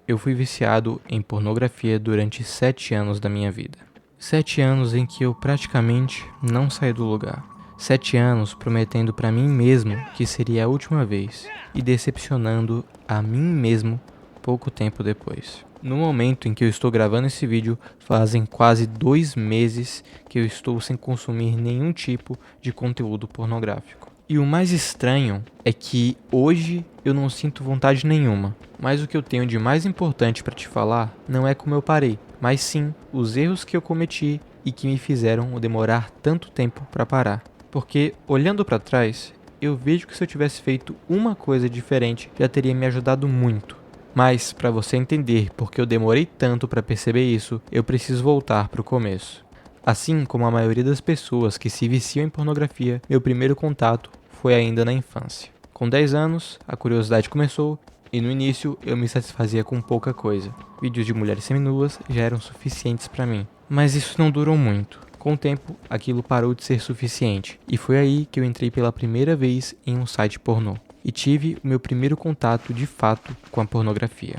Eu fui viciado em pornografia durante 7 anos da minha vida. 7 anos em que eu praticamente não saí do lugar. 7 anos prometendo pra mim mesmo que seria a última vez e decepcionando a mim mesmo pouco tempo depois. No momento em que eu estou gravando esse vídeo, fazem quase 2 meses que eu estou sem consumir nenhum tipo de conteúdo pornográfico. E o mais estranho é que hoje eu não sinto vontade nenhuma. Mas o que eu tenho de mais importante para te falar não é como eu parei, mas sim os erros que eu cometi e que me fizeram demorar tanto tempo para parar. Porque olhando para trás, eu vejo que se eu tivesse feito uma coisa diferente, já teria me ajudado muito. Mas para você entender porque eu demorei tanto para perceber isso, eu preciso voltar para o começo. Assim como a maioria das pessoas que se viciam em pornografia, meu primeiro contato foi ainda na infância. Com 10 anos, a curiosidade começou e no início eu me satisfazia com pouca coisa. Vídeos de mulheres seminuas já eram suficientes para mim. Mas isso não durou muito. Com o tempo, aquilo parou de ser suficiente e foi aí que eu entrei pela primeira vez em um site pornô e tive o meu primeiro contato de fato com a pornografia.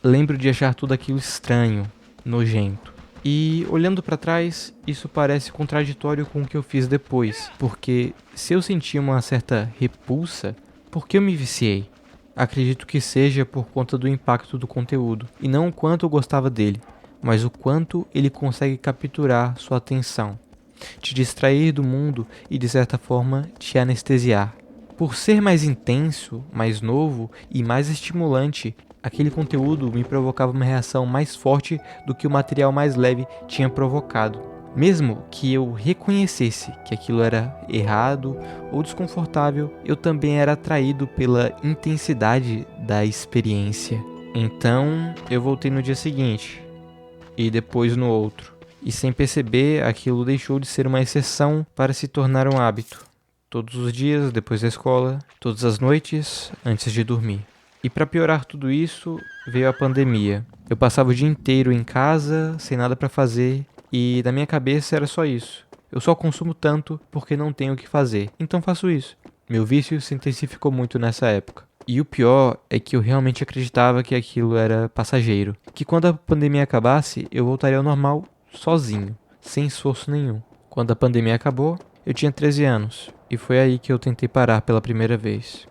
Lembro de achar tudo aquilo estranho, nojento. E olhando para trás, isso parece contraditório com o que eu fiz depois, porque se eu senti uma certa repulsa, por que eu me viciei? Acredito que seja por conta do impacto do conteúdo, e não o quanto eu gostava dele, mas o quanto ele consegue capturar sua atenção, te distrair do mundo e de certa forma te anestesiar. Por ser mais intenso, mais novo e mais estimulante, aquele conteúdo me provocava uma reação mais forte do que o material mais leve tinha provocado. Mesmo que eu reconhecesse que aquilo era errado ou desconfortável, eu também era atraído pela intensidade da experiência. Então, eu voltei no dia seguinte e depois no outro. E sem perceber, aquilo deixou de ser uma exceção para se tornar um hábito. Todos os dias, depois da escola, todas as noites, antes de dormir. E para piorar tudo isso, veio a pandemia. Eu passava o dia inteiro em casa, sem nada para fazer, e na minha cabeça era só isso. Eu só consumo tanto porque não tenho o que fazer, então faço isso. Meu vício se intensificou muito nessa época. E o pior é que eu realmente acreditava que aquilo era passageiro. Que quando a pandemia acabasse, eu voltaria ao normal sozinho, sem esforço nenhum. Quando a pandemia acabou, eu tinha 13 anos, e foi aí que eu tentei parar pela primeira vez.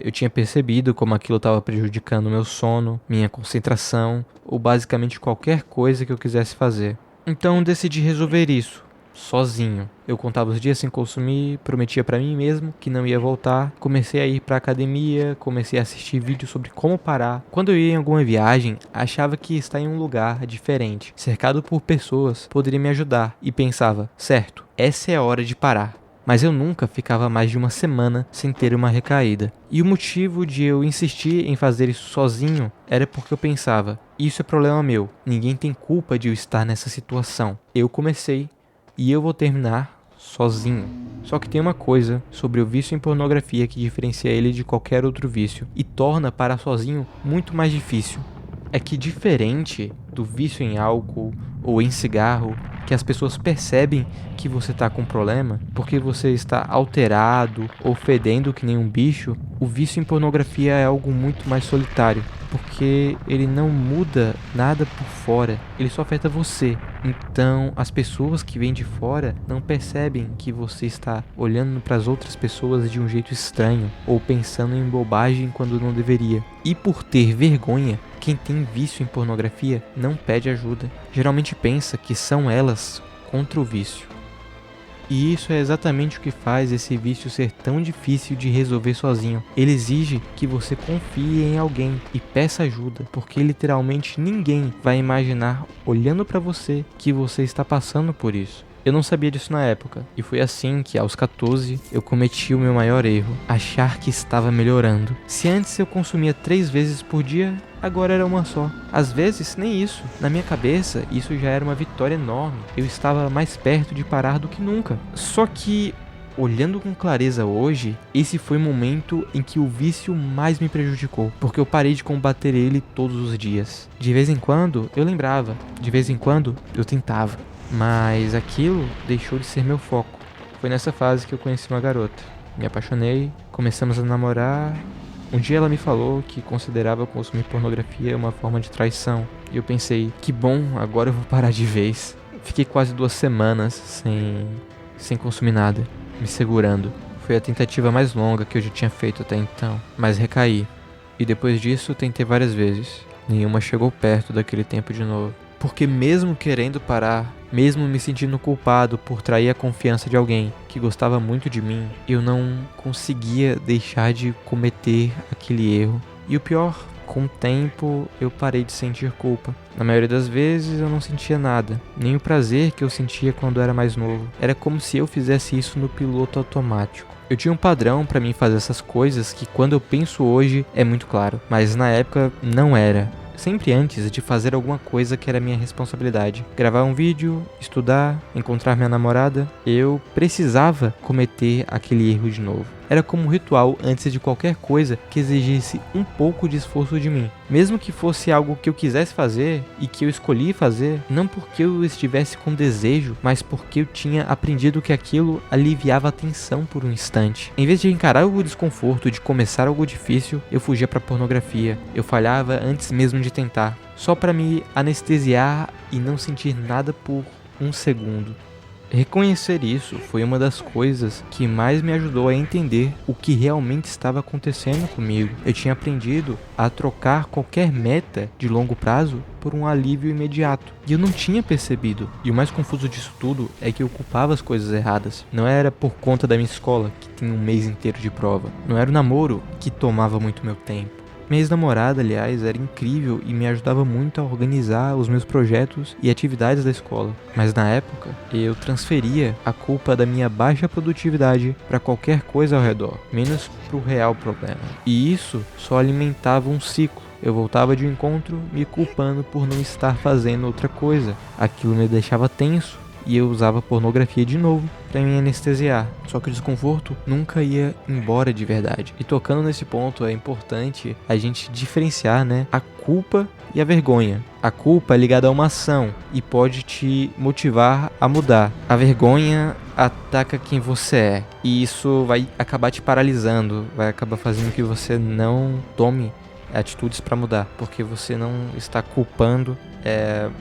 Eu tinha percebido como aquilo estava prejudicando meu sono, minha concentração, ou basicamente qualquer coisa que eu quisesse fazer. Então decidi resolver isso, sozinho. Eu contava os dias sem consumir, prometia pra mim mesmo que não ia voltar, comecei a ir pra academia, comecei a assistir vídeos sobre como parar. Quando eu ia em alguma viagem, achava que estar em um lugar diferente, cercado por pessoas, poderia me ajudar, e pensava, certo, essa é a hora de parar. Mas eu nunca ficava mais de uma semana sem ter uma recaída. E o motivo de eu insistir em fazer isso sozinho era porque eu pensava, isso é problema meu, ninguém tem culpa de eu estar nessa situação. Eu comecei e eu vou terminar sozinho. Só que tem uma coisa sobre o vício em pornografia que diferencia ele de qualquer outro vício e torna parar sozinho muito mais difícil. É que diferente do vício em álcool ou em cigarro, que as pessoas percebem que você está com problema porque você está alterado ou fedendo que nem um bicho, o vício em pornografia é algo muito mais solitário, porque ele não muda nada por fora, ele só afeta você. Então as pessoas que vêm de fora não percebem que você está olhando para as outras pessoas de um jeito estranho ou pensando em bobagem quando não deveria. E por ter vergonha, quem tem vício em pornografia não pede ajuda. Geralmente pensa que são elas contra o vício. E isso é exatamente o que faz esse vício ser tão difícil de resolver sozinho. Ele exige que você confie em alguém e peça ajuda, porque literalmente ninguém vai imaginar, olhando para você, que você está passando por isso. Eu não sabia disso na época, e foi assim que aos 14 eu cometi o meu maior erro, achar que estava melhorando. Se antes eu consumia 3 vezes por dia, agora era uma só. Às vezes nem isso. Na minha cabeça isso já era uma vitória enorme. Eu estava mais perto de parar do que nunca. Só que, olhando com clareza hoje, esse foi o momento em que o vício mais me prejudicou, porque eu parei de combater ele todos os dias. De vez em quando eu lembrava, de vez em quando eu tentava. Mas aquilo deixou de ser meu foco. Foi nessa fase que eu conheci uma garota. Me apaixonei, começamos a namorar Um dia ela me falou que considerava consumir pornografia uma forma de traição. E eu pensei, que bom, agora eu vou parar de vez. Fiquei quase 2 semanas sem consumir nada, me segurando. Foi a tentativa mais longa que eu já tinha feito até então, mas recaí. E depois disso tentei várias vezes. Nenhuma chegou perto daquele tempo de novo. Porque mesmo querendo parar, mesmo me sentindo culpado por trair a confiança de alguém que gostava muito de mim, eu não conseguia deixar de cometer aquele erro. E o pior, com o tempo eu parei de sentir culpa. Na maioria das vezes eu não sentia nada, nem o prazer que eu sentia quando era mais novo. Era como se eu fizesse isso no piloto automático. Eu tinha um padrão pra mim fazer essas coisas que quando eu penso hoje é muito claro, mas na época não era. Sempre antes de fazer alguma coisa que era minha responsabilidade. Gravar um vídeo, estudar, encontrar minha namorada, eu precisava cometer aquele erro de novo. Era como um ritual antes de qualquer coisa que exigisse um pouco de esforço de mim. Mesmo que fosse algo que eu quisesse fazer e que eu escolhi fazer, não porque eu estivesse com desejo, mas porque eu tinha aprendido que aquilo aliviava a tensão por um instante. Em vez de encarar o desconforto de começar algo difícil, eu fugia para pornografia. Eu falhava antes mesmo de tentar, só para me anestesiar e não sentir nada por um segundo. Reconhecer isso foi uma das coisas que mais me ajudou a entender o que realmente estava acontecendo comigo. Eu tinha aprendido a trocar qualquer meta de longo prazo por um alívio imediato. E eu não tinha percebido. E o mais confuso disso tudo é que eu culpava as coisas erradas. Não era por conta da minha escola, que tinha um mês inteiro de prova. Não era o namoro, que tomava muito meu tempo. Minha ex-namorada, aliás, era incrível e me ajudava muito a organizar os meus projetos e atividades da escola. Mas na época, eu transferia a culpa da minha baixa produtividade para qualquer coisa ao redor, menos para o real problema. E isso só alimentava um ciclo. Eu voltava de um encontro me culpando por não estar fazendo outra coisa. Aquilo me deixava tenso. E eu usava pornografia de novo para me anestesiar. Só que o desconforto nunca ia embora de verdade. E tocando nesse ponto, é importante a gente diferenciar, a culpa e a vergonha. A culpa é ligada a uma ação e pode te motivar a mudar. A vergonha ataca quem você é. E isso vai acabar te paralisando, vai acabar fazendo que você não tome atitudes para mudar, porque você não está culpando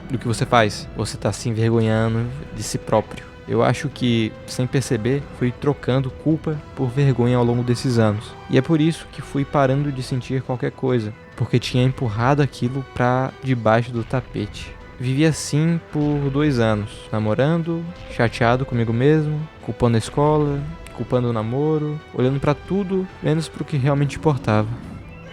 do que você faz, você está se envergonhando de si próprio. Eu acho que, sem perceber, fui trocando culpa por vergonha ao longo desses anos. E é por isso que fui parando de sentir qualquer coisa, porque tinha empurrado aquilo para debaixo do tapete. Vivi assim por 2 anos, namorando, chateado comigo mesmo, culpando a escola, culpando o namoro, olhando para tudo menos para o que realmente importava.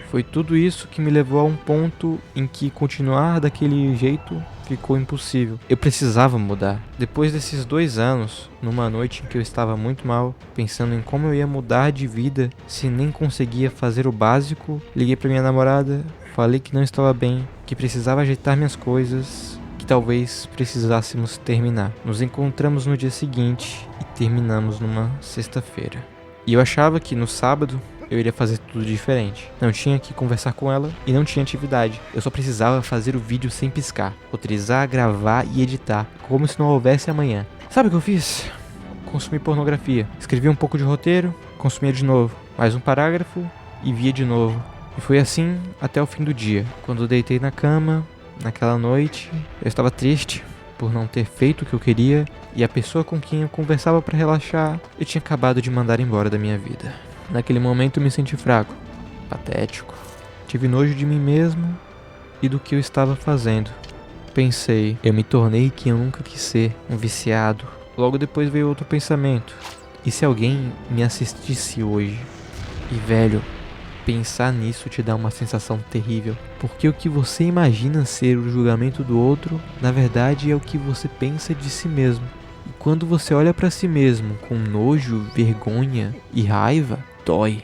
Foi tudo isso que me levou a um ponto em que continuar daquele jeito ficou impossível. Eu precisava mudar. Depois desses 2 anos, numa noite em que eu estava muito mal, pensando em como eu ia mudar de vida se nem conseguia fazer o básico, liguei para minha namorada, falei que não estava bem, que precisava ajeitar minhas coisas, que talvez precisássemos terminar. Nos encontramos no dia seguinte e terminamos numa sexta-feira. E eu achava que no sábado eu iria fazer tudo diferente. Não tinha que conversar com ela e não tinha atividade. Eu só precisava fazer o vídeo sem piscar, roteirizar, gravar e editar, como se não houvesse amanhã. Sabe o que eu fiz? Consumi pornografia. Escrevi um pouco de roteiro, consumia de novo, mais um parágrafo e via de novo. E foi assim até o fim do dia. Quando eu deitei na cama, naquela noite, eu estava triste por não ter feito o que eu queria e a pessoa com quem eu conversava para relaxar, eu tinha acabado de mandar embora da minha vida. Naquele momento eu me senti fraco, patético. Tive nojo de mim mesmo e do que eu estava fazendo. Pensei, eu me tornei quem eu nunca quis ser, um viciado. Logo depois veio outro pensamento. E se alguém me assistisse hoje? E velho, pensar nisso te dá uma sensação terrível. Porque o que você imagina ser o julgamento do outro, na verdade é o que você pensa de si mesmo. E quando você olha pra si mesmo com nojo, vergonha e raiva, dói.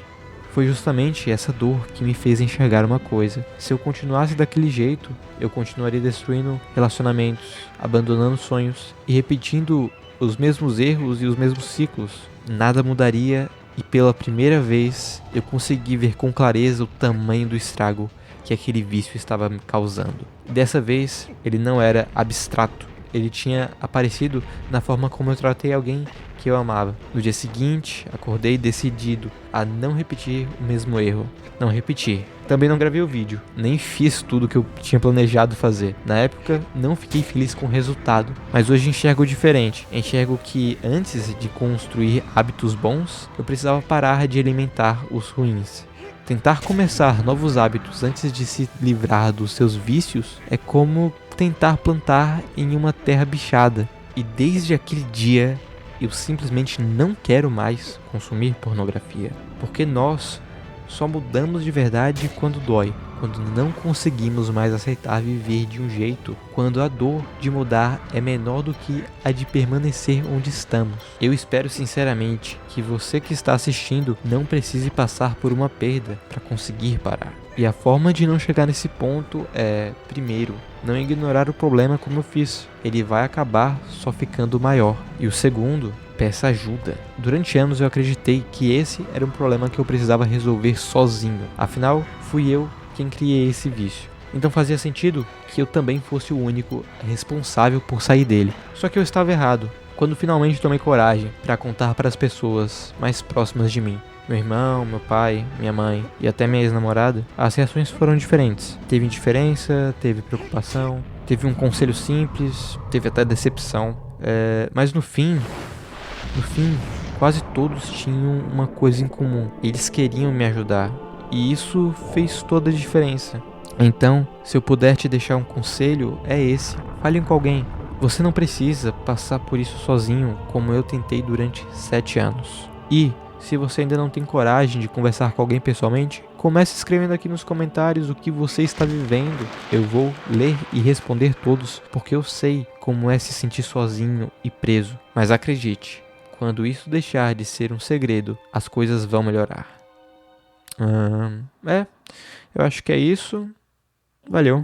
Foi justamente essa dor que me fez enxergar uma coisa. Se eu continuasse daquele jeito, eu continuaria destruindo relacionamentos, abandonando sonhos e repetindo os mesmos erros e os mesmos ciclos. Nada mudaria e pela primeira vez eu consegui ver com clareza o tamanho do estrago que aquele vício estava me causando. Dessa vez, ele não era abstrato, ele tinha aparecido na forma como eu tratei alguém que eu amava. No dia seguinte, acordei decidido a não repetir o mesmo erro. Não repetir. Também não gravei o vídeo, nem fiz tudo o que eu tinha planejado fazer. Na época, não fiquei feliz com o resultado, mas hoje enxergo diferente. Enxergo que antes de construir hábitos bons, eu precisava parar de alimentar os ruins. Tentar começar novos hábitos antes de se livrar dos seus vícios é como tentar plantar em uma terra bichada. E desde aquele dia, eu simplesmente não quero mais consumir pornografia. Porque nós só mudamos de verdade quando dói, quando não conseguimos mais aceitar viver de um jeito, quando a dor de mudar é menor do que a de permanecer onde estamos. Eu espero sinceramente que você que está assistindo não precise passar por uma perda para conseguir parar. E a forma de não chegar nesse ponto é, primeiro, não ignorar o problema como eu fiz. Ele vai acabar só ficando maior. E o segundo, peça ajuda. Durante anos eu acreditei que esse era um problema que eu precisava resolver sozinho. Afinal, fui eu quem criei esse vício. Então fazia sentido que eu também fosse o único responsável por sair dele. Só que eu estava errado. Quando finalmente tomei coragem para contar para as pessoas mais próximas de mim, meu irmão, meu pai, minha mãe e até minha ex-namorada, as reações foram diferentes. Teve indiferença, teve preocupação, teve um conselho simples, teve até decepção. Mas no fim, quase todos tinham uma coisa em comum. Eles queriam me ajudar. E isso fez toda a diferença. Então, se eu puder te deixar um conselho, é esse. Fale com alguém. Você não precisa passar por isso sozinho, como eu tentei durante 7 anos. E, se você ainda não tem coragem de conversar com alguém pessoalmente, comece escrevendo aqui nos comentários o que você está vivendo. Eu vou ler e responder todos, porque eu sei como é se sentir sozinho e preso. Mas acredite, quando isso deixar de ser um segredo, as coisas vão melhorar. Eu acho que é isso. Valeu.